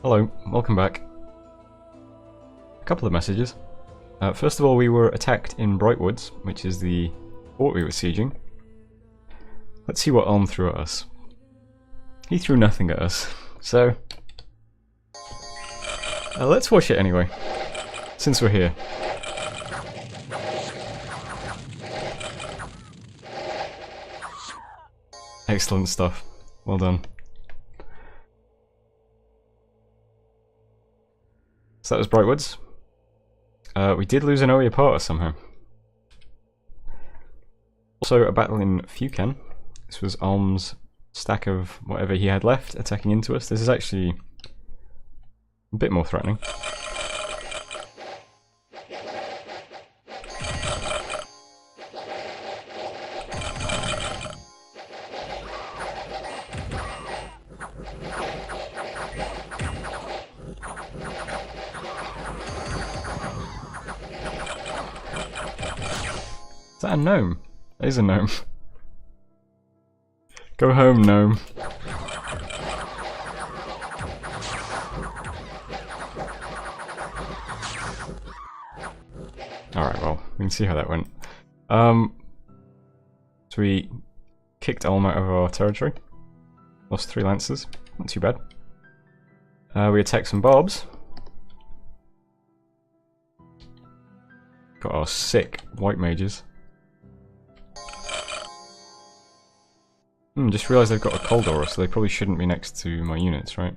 Hello, welcome back. A couple of messages. First of all, we were attacked in Brightwoods, which is the fort we were sieging. Let's see what Ulm threw at us. He threw nothing at us, so let's watch it anyway, since we're here. Excellent stuff. Well done. So that was Brightwoods. We did lose an Oya Parta somehow. Also a battle in Fuken. This was Ulm's stack of whatever he had left attacking into us. This is actually a bit more threatening. Is that a gnome? That is a gnome. Go home, gnome. Alright, well, we can see how that went. So we kicked Ulm out of our territory. Lost 3 lancers, not too bad. We attacked some barbs. Got our sick white mages. Just realised they've got a cold aura, so they probably shouldn't be next to my units, right?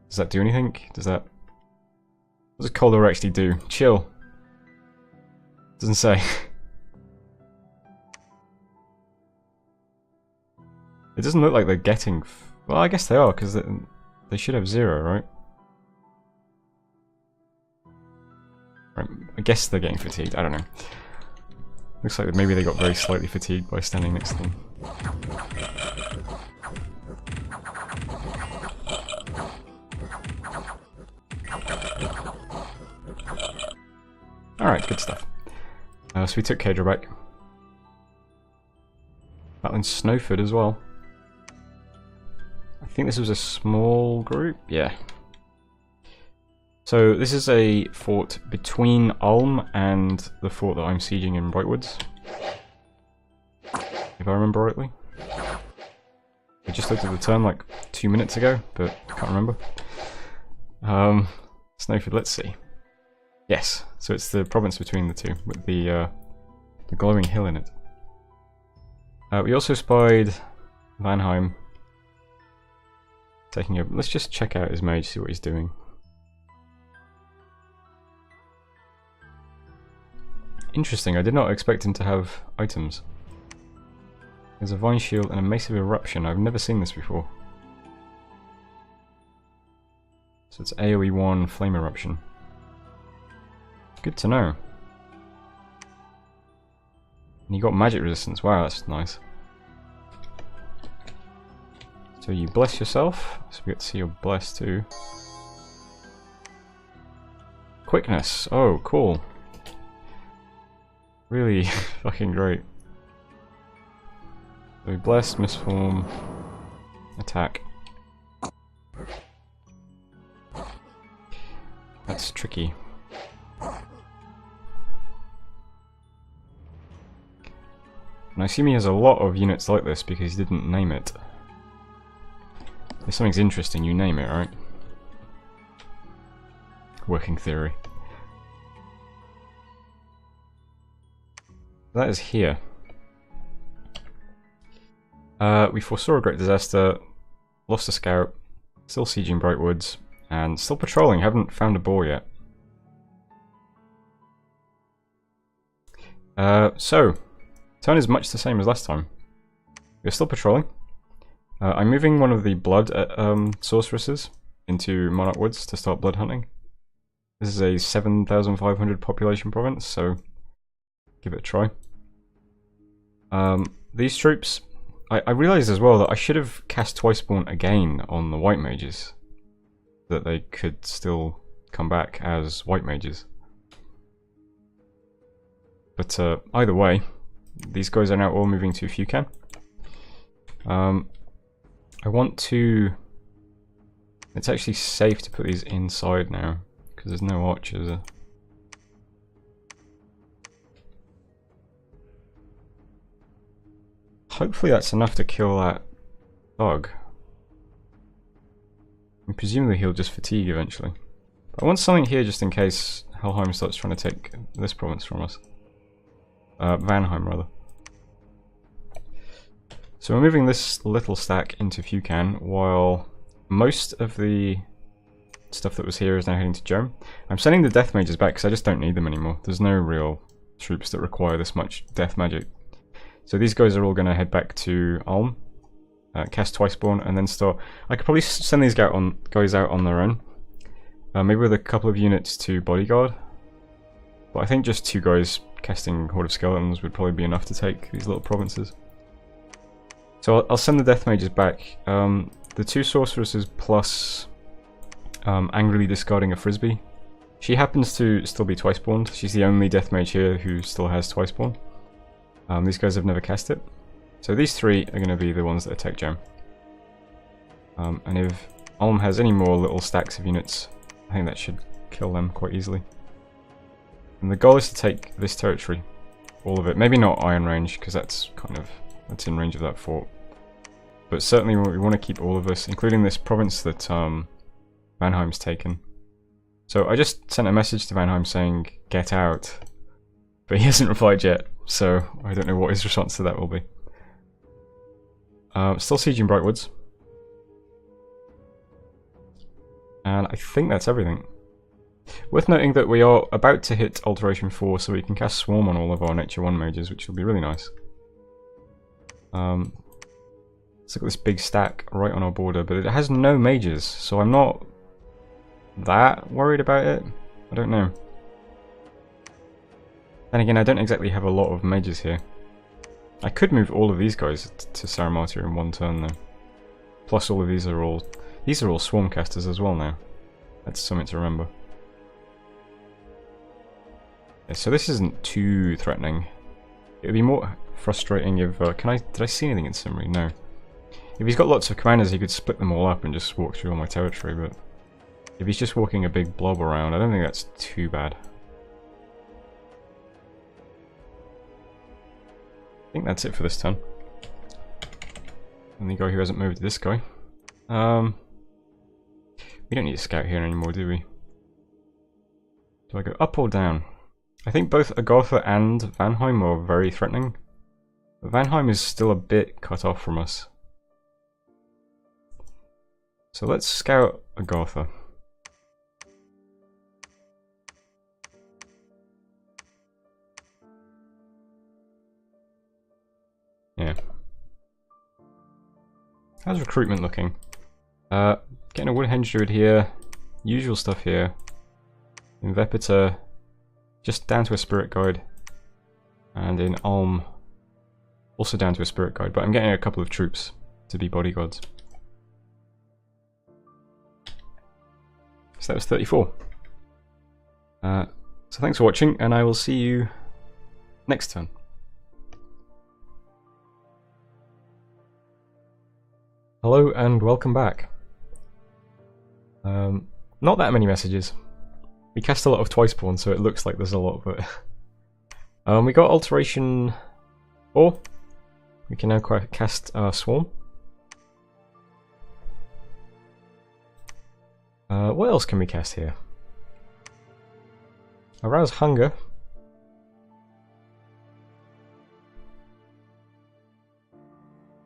Does that do anything? Does that... What does cold aura actually do? Chill. Doesn't say. It doesn't look like they're getting... Well, I guess they are, because they should have 0, right? Right, I guess they're getting fatigued, I don't know. Looks like maybe they got very slightly fatigued by standing next to them. Alright, good stuff. So we took Cadra back. Battling Snowford as well. I think this was a small group, yeah. So this is a fort between Ulm and the fort that I'm sieging in Brightwoods. If I remember rightly. I just looked at the turn like 2 minutes ago, but I can't remember. Snowford, let's see. Yes, so it's the province between the two, with the glowing hill in it. We also spied Vanheim. Taking a... Let's just check out his mage, see what he's doing. Interesting, I did not expect him to have items. There's a Vine Shield and a Massive Eruption. I've never seen this before. So it's AoE 1 Flame Eruption. Good to know. And you got magic resistance. Wow, that's nice. So you bless yourself. So we get to see your bless too. Quickness. Oh, cool. Really fucking great. So we bless, misform, attack. That's tricky. And I assume he has a lot of units like this because he didn't name it. If something's interesting, you name it, right? Working theory. That is here. We foresaw a great disaster, lost a scout, still sieging Brightwoods, and still patrolling, haven't found a boar yet. So, turn is much the same as last time. We're still patrolling. I'm moving one of the blood sorceresses into Monarch Woods to start blood hunting. This is a 7,500 population province, so give it a try. These troops, I realised as well that I should have cast Twiceborn again on the white mages, that they could still come back as white mages. But either way, these guys are now all moving to Fuken. I want to It's actually safe to put these inside now, because there's no archers. Hopefully that's enough to kill that bug. And presumably he'll just fatigue eventually. But I want something here just in case Helheim starts trying to take this province from us. Vanheim, rather. So we're moving this little stack into Fukan, while most of the stuff that was here is now heading to Jerem. I'm sending the death mages back because I just don't need them anymore. There's no real troops that require this much death magic. So these guys are all going to head back to Ulm, cast Twiceborn, and then start... I could probably send these guys out on their own. Maybe with a couple of units to bodyguard. But I think just 2 guys casting Horde of Skeletons would probably be enough to take these little provinces. So I'll send the death mages back. The 2 sorceresses plus angrily discarding a frisbee. She happens to still be Twiceborn. She's the only death mage here who still has Twiceborn. These guys have never cast it. So these 3 are going to be the ones that attack Gem. And if Ulm has any more little stacks of units, I think that should kill them quite easily. And the goal is to take this territory. All of it. Maybe not Iron Range, because that's in range of that fort. But certainly we want to keep all of this, including this province that Vanheim's taken. So I just sent a message to Vanheim saying, get out. But he hasn't replied yet, so I don't know what his response to that will be. Still sieging Brightwoods. And I think that's everything. Worth noting that we are about to hit Alteration 4, so we can cast Swarm on all of our Nature 1 mages, which will be really nice. Let's look at this big stack right on our border, but it has no mages, so I'm not that worried about it. I don't know. Then again, I don't exactly have a lot of mages here. I could move all of these guys to Sauromatia in one turn though. Plus all of these are all swarm casters as well now. That's something to remember. Yeah, so this isn't too threatening. It would be more frustrating if did I see anything in Simri? No. If he's got lots of commanders, he could split them all up and just walk through all my territory, but if he's just walking a big blob around, I don't think that's too bad. I think that's it for this turn. And the guy who hasn't moved is this guy. We don't need a scout here anymore, do we? Do I go up or down? I think both Agartha and Vanheim are very threatening. But Vanheim is still a bit cut off from us. So let's scout Agartha. Yeah. How's recruitment looking? Getting a Woodhenge Druid here. Usual stuff here. In Vepita, just down to a Spirit Guide. And in Ulm, also down to a Spirit Guide. But I'm getting a couple of troops to be bodyguards. So that was 34. So thanks for watching, and I will see you next turn. Hello and welcome back. Not that many messages. We cast a lot of Twiceborn, so it looks like there's a lot, but we got Alteration 4. We can now cast Swarm. What else can we cast here? Arouse Hunger.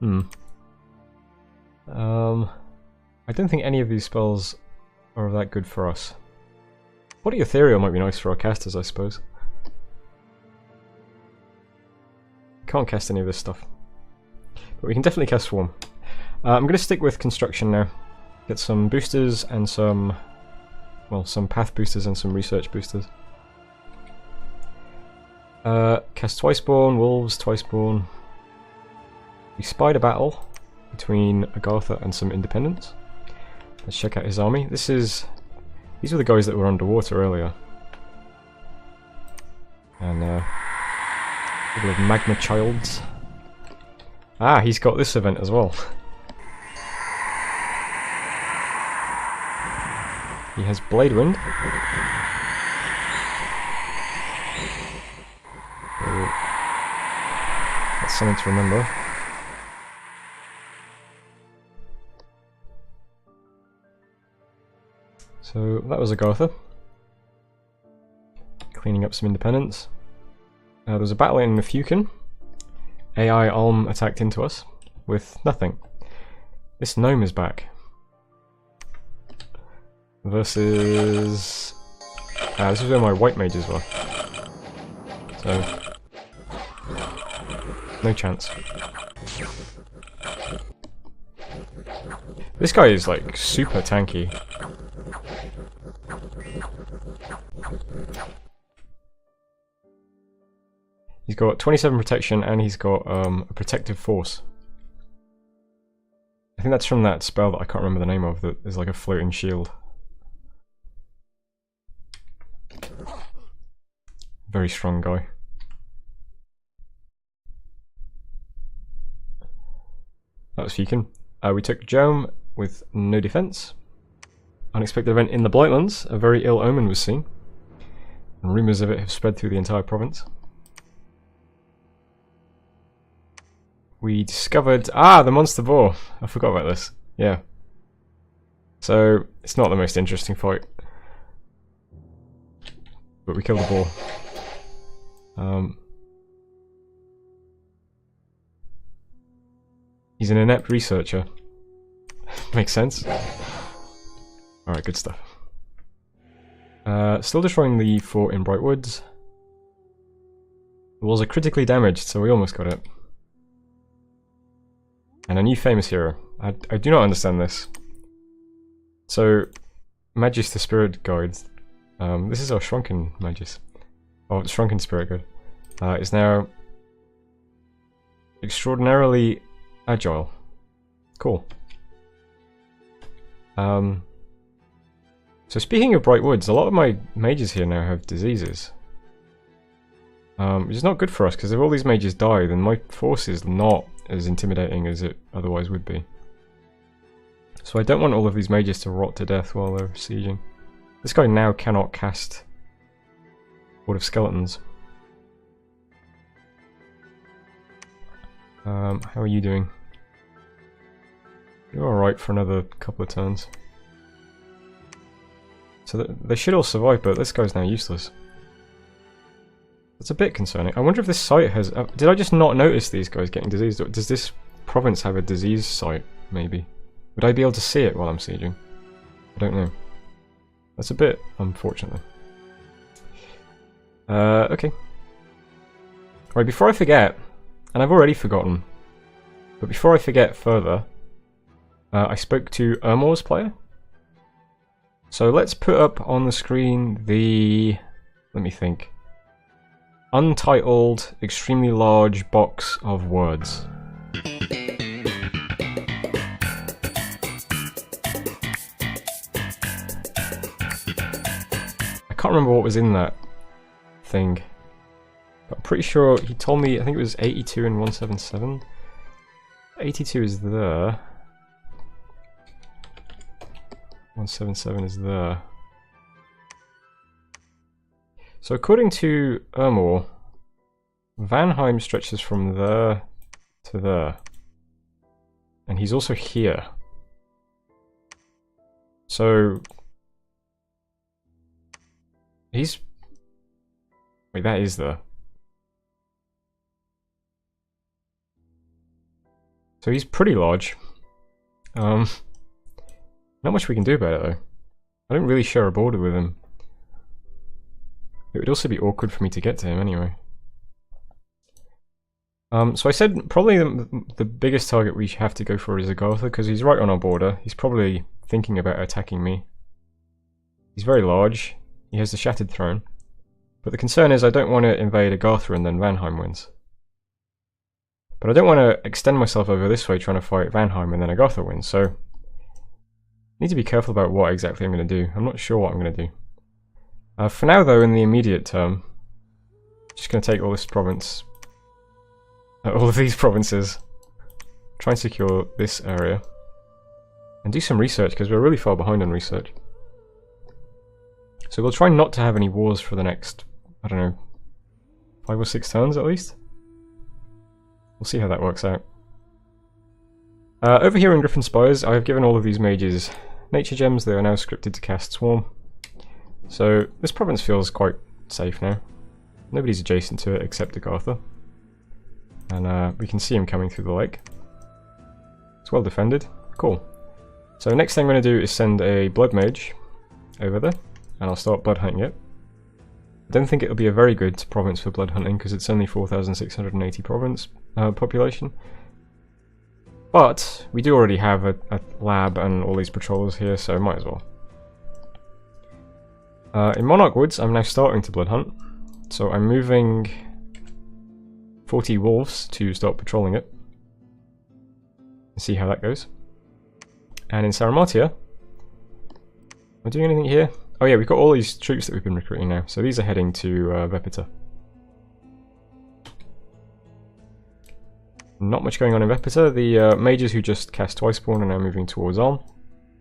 I don't think any of these spells are that good for us. Body Ethereal might be nice for our casters, I suppose. Can't cast any of this stuff. But we can definitely cast Swarm. I'm going to stick with Construction now. Get some boosters and some path boosters and some research boosters. Cast Twiceborn, Wolves, Twiceborn. We spied a battle between Agartha and some independents. Let's check out his army. These were the guys that were underwater earlier. And a couple of magma childs. Ah, he's got this event as well. He has Blade Wind. So that's something to remember. So that was Agartha. Cleaning up some independence. There was a battle in Fukin. AI Alm attacked into us with nothing. This gnome is back. Versus... this is where my white mages were. So... no chance. This guy is like super tanky. He's got 27 protection and he's got a protective force. I think that's from that spell that I can't remember the name of that is like a floating shield. Very strong guy. That was Fukin. We took Jome with no defense. Unexpected event in the Blightlands. A very ill omen was seen. And rumours of it have spread through the entire province. We discovered... the monster boar! I forgot about this. Yeah. So, it's not the most interesting fight. But we killed the boar. He's an inept researcher. Makes sense. Alright, good stuff. Still destroying the fort in Brightwoods. The walls are critically damaged, so we almost got it. And a new famous hero. I do not understand this. So, Magis the Spirit Guide. This is our Shrunken Magis. Oh, Shrunken Spirit Guide. Is now extraordinarily agile. Cool. So speaking of Bright Woods, a lot of my mages here now have diseases. Which is not good for us, because if all these mages die, then my force is not as intimidating as it otherwise would be. So I don't want all of these mages to rot to death while they're sieging. This guy now cannot cast Horde of Skeletons. How are you doing? You're alright for another couple of turns. So they should all survive, but this guy's now useless. That's a bit concerning. I wonder if this site has... did I just not notice these guys getting diseased? Or does this province have a disease site, maybe? Would I be able to see it while I'm sieging? I don't know. That's a bit unfortunate. Okay. Right, before I forget, and I've already forgotten, but before I forget further, I spoke to Ermor's player. So let's put up on the screen the... let me think. Untitled, extremely large box of words. I can't remember what was in that thing. But I'm pretty sure he told me, I think it was 82 and 177. 82 is there. 177 is there. So according to Ermor, Vanheim stretches from there to there. And he's also here. So... he's... wait, that is there. So he's pretty large. Not much we can do about it though. I don't really share a border with him. It would also be awkward for me to get to him anyway. So I said probably the biggest target we have to go for is Agartha, because he's right on our border. He's probably thinking about attacking me. He's very large. He has the Shattered Throne. But the concern is I don't want to invade Agartha and then Vanheim wins. But I don't want to extend myself over this way trying to fight Vanheim and then Agartha wins, so... I need to be careful about what exactly I'm going to do. I'm not sure what I'm going to do. For now though, in the immediate term, I'm just going to take all this province, all of these provinces, try and secure this area, and do some research because we're really far behind on research. So we'll try not to have any wars for the next, I don't know, 5 or 6 turns at least. We'll see how that works out. Over here in Griffin Spires, I have given all of these mages nature gems. They are now scripted to cast Swarm. So this province feels quite safe now. Nobody's adjacent to it except Agartha. And we can see him coming through the lake. It's well defended. Cool. So next thing I'm going to do is send a Blood Mage over there, and I'll start blood hunting it. I don't think it'll be a very good province for blood hunting because it's only 4,680 province population. But we do already have a lab and all these patrollers here, so might as well. In Monarch Woods, I'm now starting to blood hunt, so I'm moving 40 wolves to start patrolling it. See how that goes. And in Sauromatia, am I doing anything here? Oh yeah, we've got all these troops that we've been recruiting now, so these are heading to Vepita. Not much going on in Vepita. The mages who just cast Twiceborn are now moving towards Ulm,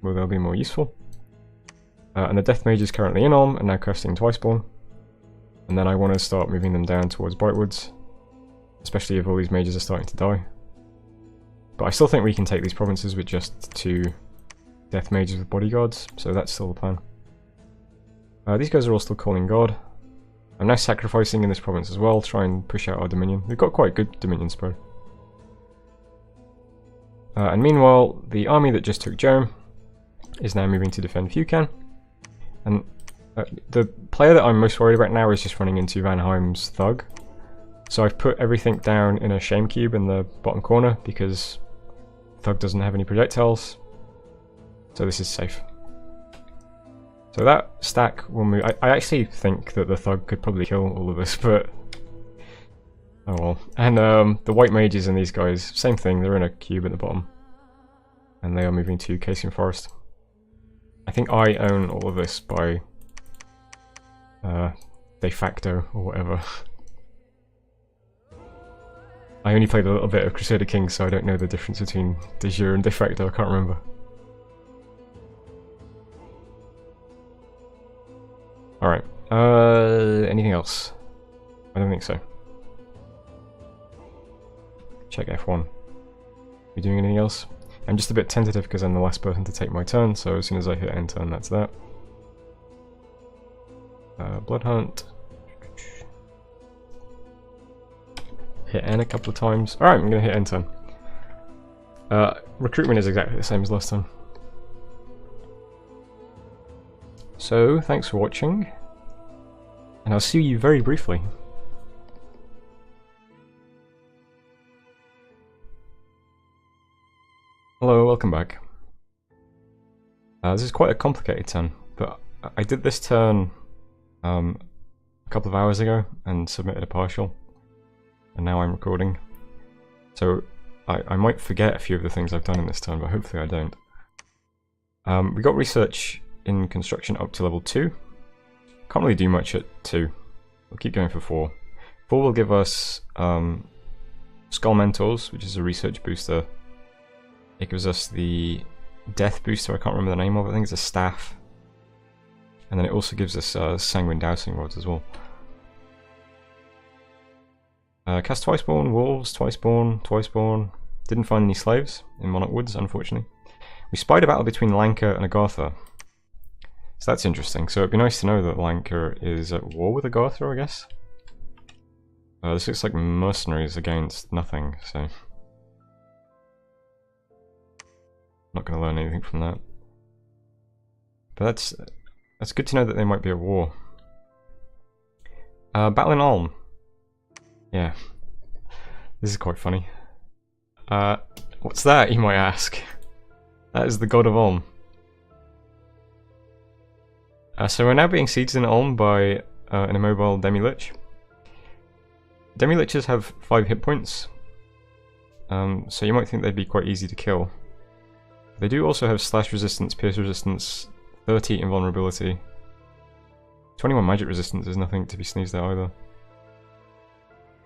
where they'll be more useful. And the Death Mages currently in Ulm and now casting Twiceborn. And then I want to start moving them down towards Brightwoods, especially if all these mages are starting to die. But I still think we can take these provinces with just 2 Death Mages with bodyguards, so that's still the plan. These guys are all still calling God. I'm now sacrificing in this province as well, try and push out our Dominion. We've got quite good Dominion spread. And meanwhile, the army that just took Jerem is now moving to defend Fukan. And the player that I'm most worried about now is just running into Vanheim's Thug. So I've put everything down in a shame cube in the bottom corner because Thug doesn't have any projectiles. So this is safe. So that stack will move. I actually think that the Thug could probably kill all of us, but oh well. And the white mages and these guys, same thing, they're in a cube at the bottom. And they are moving to Casian Forest. I think I own all of this by de facto or whatever. I only played a little bit of Crusader Kings, so I don't know the difference between de jure and de facto, I can't remember. Alright, anything else? I don't think so. Check F1. Are we doing anything else? I'm just a bit tentative because I'm the last person to take my turn, so as soon as I hit end turn, that's that. Blood Hunt. Hit N a couple of times. Alright, I'm going to hit end turn. Recruitment is exactly the same as last time. So, thanks for watching, and I'll see you very briefly. Hello, welcome back. This is quite a complicated turn, but I did this turn a couple of hours ago and submitted a partial, and now I'm recording. So I might forget a few of the things I've done in this turn, but hopefully I don't. We got research in construction up to level 2. Can't really do much at 2. We'll keep going for 4. 4 will give us Skull Mentors, which is a research booster. It gives us the Death booster, I can't remember the name of it, I think it's a staff. And then it also gives us Sanguine Dowsing Rods as well. Cast Twiceborn, Wolves, Twiceborn. Didn't find any slaves in Monarch Woods, unfortunately. We spied a battle between Lanka and Agartha. So that's interesting. So it'd be nice to know that Lanka is at war with Agartha, I guess. This looks like mercenaries against nothing, so... Not going to learn anything from that. But that's good to know that they might be at war. Battle in Ulm. Yeah. This is quite funny. What's that, you might ask? That is the god of Ulm. So we're now being sieged in Ulm by an immobile Demi-Lich. Demi-Liches have 5 hit points. So you might think they'd be quite easy to kill. They do also have slash resistance, pierce resistance, 30 invulnerability. 21 magic resistance is nothing to be sneezed at either.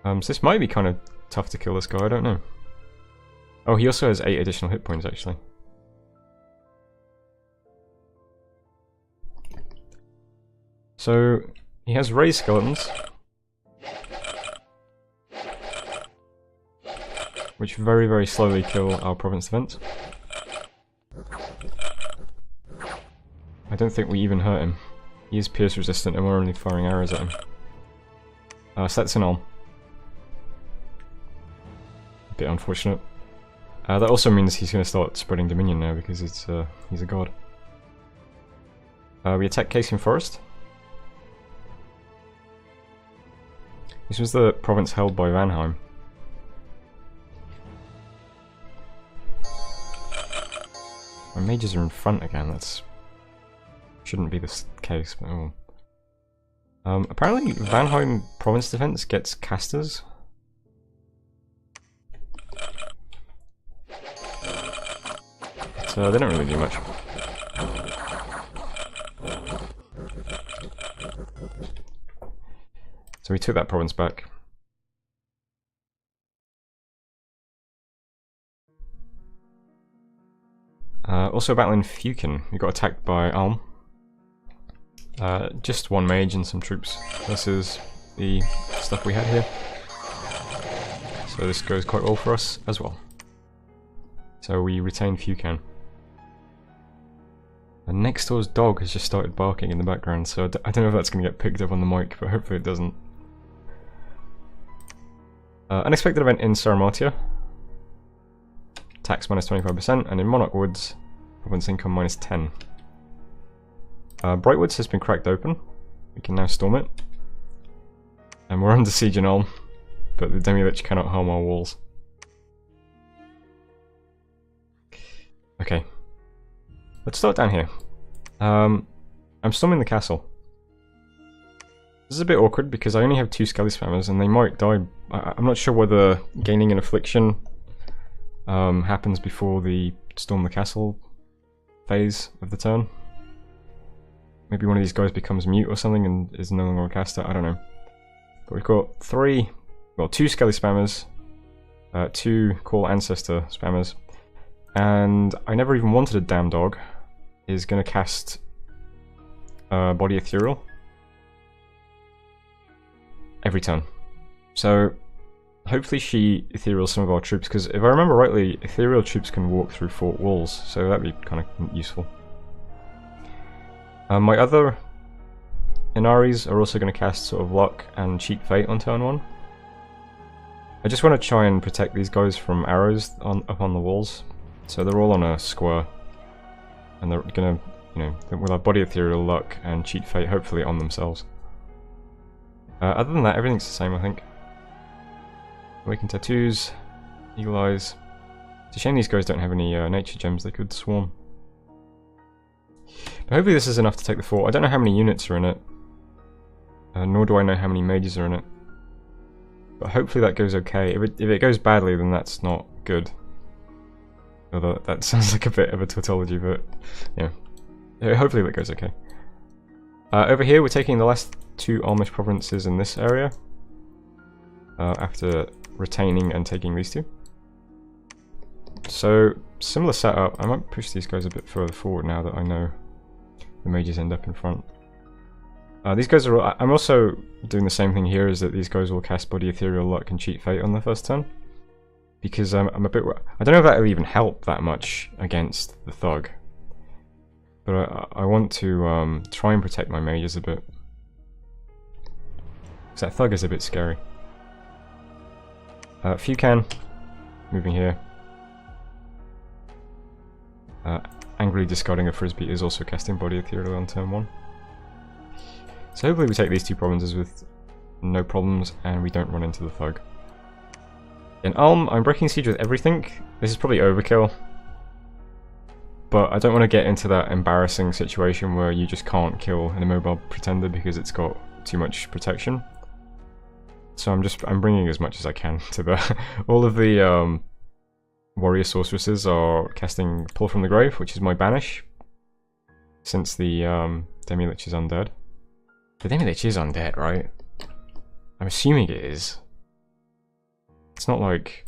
So this might be kind of tough to kill this guy, I don't know. Oh, he also has 8 additional hit points actually. So he has raised skeletons, which very, very slowly kill our province defense. I don't think we even hurt him. He is pierce resistant and we're only firing arrows at him. So that's an arm. A bit unfortunate. That also means he's going to start spreading dominion now because he's a god. We attack Casing Forest. This was the province held by Vanheim. My mages are in front again, that's... shouldn't be the case, but oh. Apparently Vanheim province defense gets casters. So they don't really do much. So we took that province back. Also battling Fukin, we got attacked by Alm. Just one mage and some troops versus the stuff we had here. So this goes quite well for us as well. So we retain Fukin. And next door's dog has just started barking in the background, so I don't know if that's going to get picked up on the mic, but hopefully it doesn't. Unexpected event in Sauromatia. Tax minus 25%, and in Monarch Woods, province income minus 10. Brightwoods has been cracked open. We can now storm it. And we're under siege in Ulm, but the Demi-Lich cannot harm our walls. Okay. Let's start down here. I'm storming the castle. This is a bit awkward because I only have 2 Skelly Spammers and they might die. I'm not sure whether gaining an affliction happens before the storm the castle phase of the turn. Maybe one of these guys becomes mute or something and is no longer a caster, I don't know. But we've got 2 Skelly Spammers, 2 Call Ancestor Spammers, and I never even wanted a damn dog. Is going to cast Body Ethereal every turn. So hopefully she ethereals some of our troops, because if I remember rightly, ethereal troops can walk through fort walls, so that'd be kind of useful. My other Inaris are also going to cast sort of Luck and Cheat Fate on turn 1. I just want to try and protect these guys from arrows up on the walls, so they're all on a square. And they're gonna, you know, with our Body Ethereal, Luck, and Cheat Fate hopefully on themselves. Other than that, everything's the same, I think. Awakened Tattoos, Eagle Eyes. It's a shame these guys don't have any nature gems they could swarm. But hopefully this is enough to take the fort. I don't know how many units are in it, nor do I know how many mages are in it. But hopefully that goes okay. If it goes badly, then that's not good. Although that sounds like a bit of a tautology, but yeah. Hopefully that goes okay. Over here we're taking the last 2 Almish provinces in this area. After retaining and taking these 2. So, similar setup. I might push these guys a bit further forward now that I know the mages end up in front. These guys are... I'm also doing the same thing here, is that these guys will cast Body Ethereal, Luck and Cheat Fate on the first turn. Because I'm a bit... I don't know if that'll even help that much against the Thug. But I want to try and protect my mages a bit. Because that Thug is a bit scary. Fukan, moving here. Angrily discarding a Frisbee is also casting Body Ethereal on turn 1. So hopefully we take these 2 provinces with no problems and we don't run into the Thug. In Ulm, I'm breaking siege with everything. This is probably overkill. But I don't want to get into that embarrassing situation where you just can't kill an immobile pretender because it's got too much protection. So I'm bringing as much as I can to the... all of the warrior sorceresses are casting Pull from the Grave, which is my banish. Since the Demi-Lich is undead. The Demi-Lich is undead, right? I'm assuming it is. It's not like...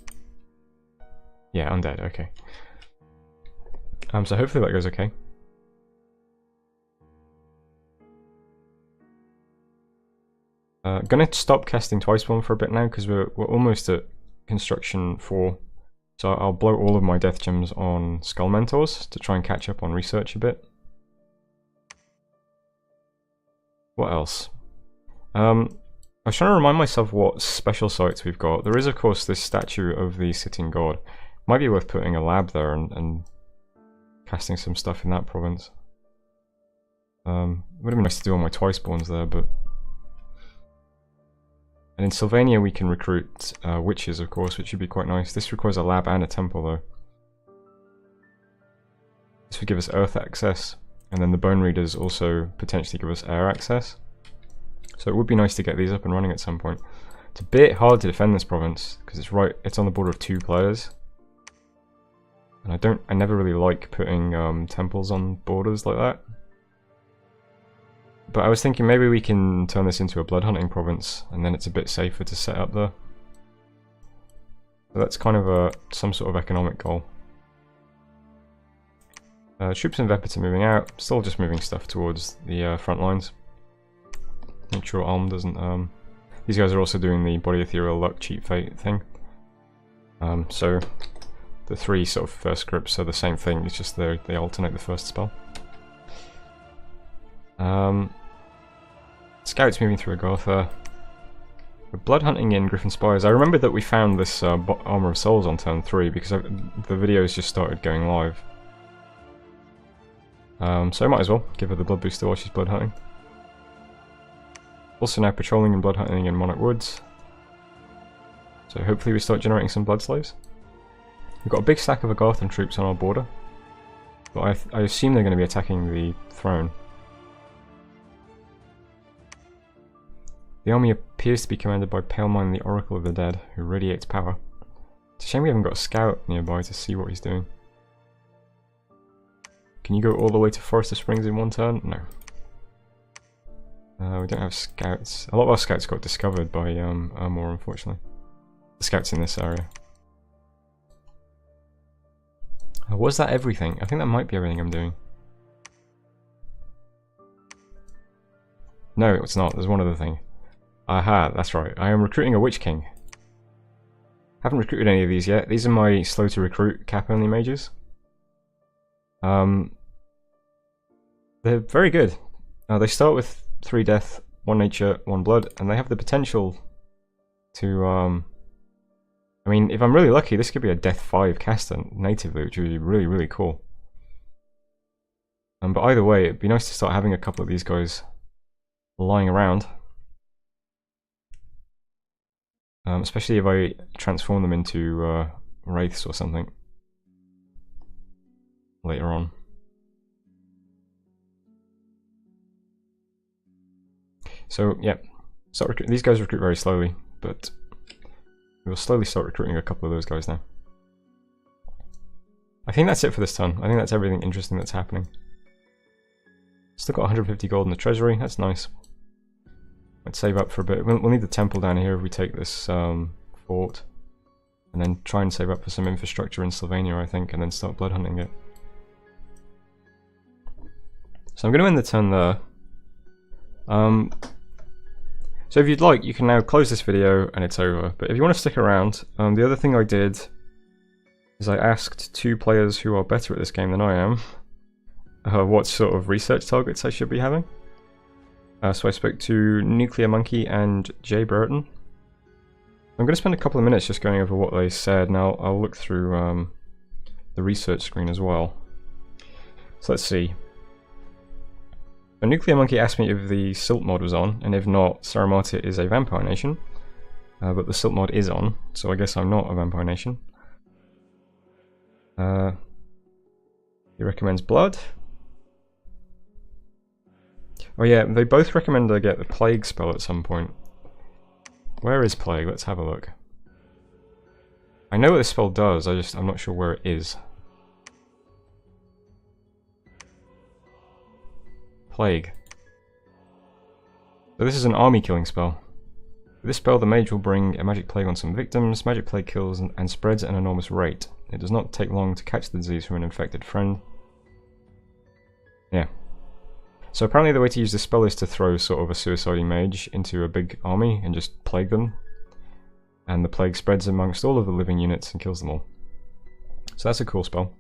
yeah, undead, okay. So hopefully that goes okay. Gonna stop casting Twice Spawn for a bit now because we're almost at construction 4. So I'll blow all of my death gems on Skull Mentors to try and catch up on research a bit. What else? I was trying to remind myself what special sites we've got. There is of course this statue of the Sitting God. Might be worth putting a lab there and casting some stuff in that province. Would have been nice to do all my Twice Spawns there, but... And in Sylvania we can recruit witches, of course, which would be quite nice. This requires a lab and a temple, though. This would give us earth access, and then the bone readers also potentially give us air access. So it would be nice to get these up and running at some point. It's a bit hard to defend this province because it's on the border of 2 players, and I never really like putting temples on borders like that. But I was thinking maybe we can turn this into a blood hunting province, and then it's a bit safer to set up there. So that's kind of some sort of economic goal. Troops in Vepet are moving out, still just moving stuff towards the front lines. Make sure Ulm doesn't... These guys are also doing the Body Ethereal Luck Cheat Fate thing. So the 3 sort of first scripts are the same thing, it's just they alternate the first spell. Scouts moving through Agartha. We're blood hunting in Griffin Spires. I remember that we found this Armour of Souls on turn 3 because the videos just started going live. So I might as well give her the blood booster while she's blood hunting. Also now patrolling and blood hunting in Monarch Woods. So hopefully we start generating some blood slaves. We've got a big stack of Agarthan troops on our border, but I assume they're going to be attacking the throne. The army appears to be commanded by Palemine, the Oracle of the Dead, who radiates power. It's a shame we haven't got a scout nearby to see what he's doing. Can you go all the way to Forest of Springs in one turn? No. We don't have scouts. A lot of our scouts got discovered by Armor, unfortunately. The scouts in this area. Was that everything? I think that might be everything I'm doing. No, it's not. There's one other thing. Aha, that's right. I am recruiting a Witch King. Haven't recruited any of these yet. These are my slow to recruit cap-only mages. They're very good. They start with 3 death, 1 nature, 1 blood, and they have the potential to... I mean, if I'm really lucky, this could be a death 5 caster natively, which would be really, really cool. But either way, it'd be nice to start having a couple of these guys lying around. Especially if I transform them into wraiths or something later on. So yeah, these guys recruit very slowly, but we'll slowly start recruiting a couple of those guys now. I think that's it for this turn. I think that's everything interesting that's happening. Still got 150 gold in the treasury, that's nice. Let's save up for a bit. We'll need the temple down here if we take this fort. And then try and save up for some infrastructure in Sylvania, I think, and then start blood hunting it. So I'm going to end the turn there. So if you'd like, you can now close this video and it's over. But if you want to stick around, the other thing I did is I asked 2 players who are better at this game than I am what sort of research targets I should be having. So I spoke to Nuclear Monkey and Jay Burton. I'm going to spend a couple of minutes just going over what they said. Now I'll look through the research screen as well. So let's see. A Nuclear Monkey asked me if the Silt mod was on, and if not, Sauromatia is a vampire nation. But the Silt mod is on, so I guess I'm not a vampire nation. He recommends blood. Oh yeah, they both recommend I get the Plague spell at some point. Where is Plague? Let's have a look. I know what this spell does, I'm not sure where it is. Plague. So this is an army killing spell. With this spell, the mage will bring a magic plague on some victims. Magic plague kills and spreads at an enormous rate. It does not take long to catch the disease from an infected friend. Yeah. So apparently the way to use this spell is to throw sort of a suiciding mage into a big army and just plague them. And the plague spreads amongst all of the living units and kills them all. So that's a cool spell.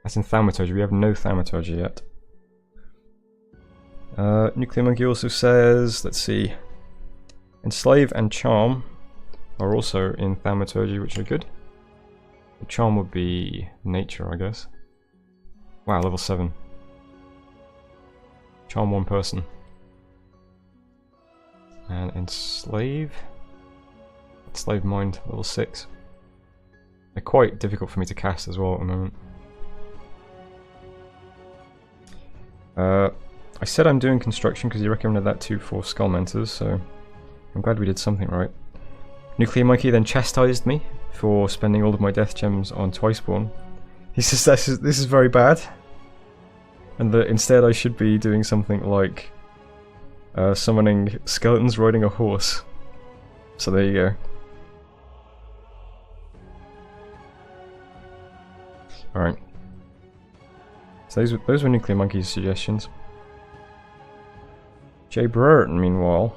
That's in Thaumaturgy. We have no Thaumaturgy yet. Nuclear Monkey also says, let's see, Enslave and Charm are also in Thaumaturgy, which are good. The Charm would be Nature, I guess. Wow, level 7. Charm one person. And Enslave? Enslave Mind, level 6. They're quite difficult for me to cast as well at the moment. I said I'm doing construction because you recommended that too for Skullmentors, so I'm glad we did something right. Nuclear Monkey then chastised me for spending all of my death gems on Twiceborn. He says this is very bad, and that instead I should be doing something like summoning skeletons riding a horse. So there you go. Alright. So those were Nuclear Monkey's suggestions. Jay Brereton, meanwhile.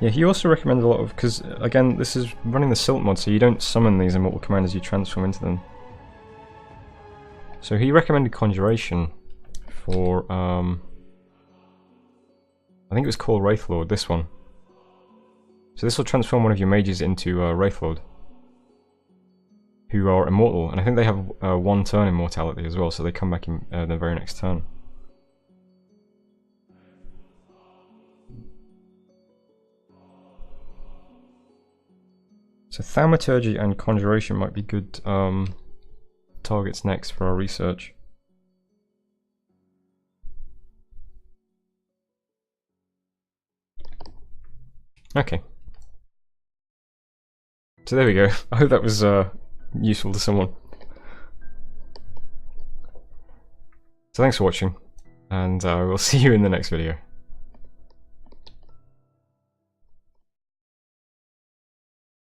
Yeah, he also recommended a lot of, because again, this is running the Silt mod, so you don't summon these Immortal Commanders, you transform into them. So he recommended Conjuration for, I think it was called Wraithlord, this one. So this will transform one of your mages into Wraithlord, who are immortal, and I think they have 1 turn immortality as well, so they come back in the very next turn. So Thaumaturgy and Conjuration might be good targets next for our research. Okay. So there we go. I hope that was useful to someone. So thanks for watching, and we'll see you in the next video.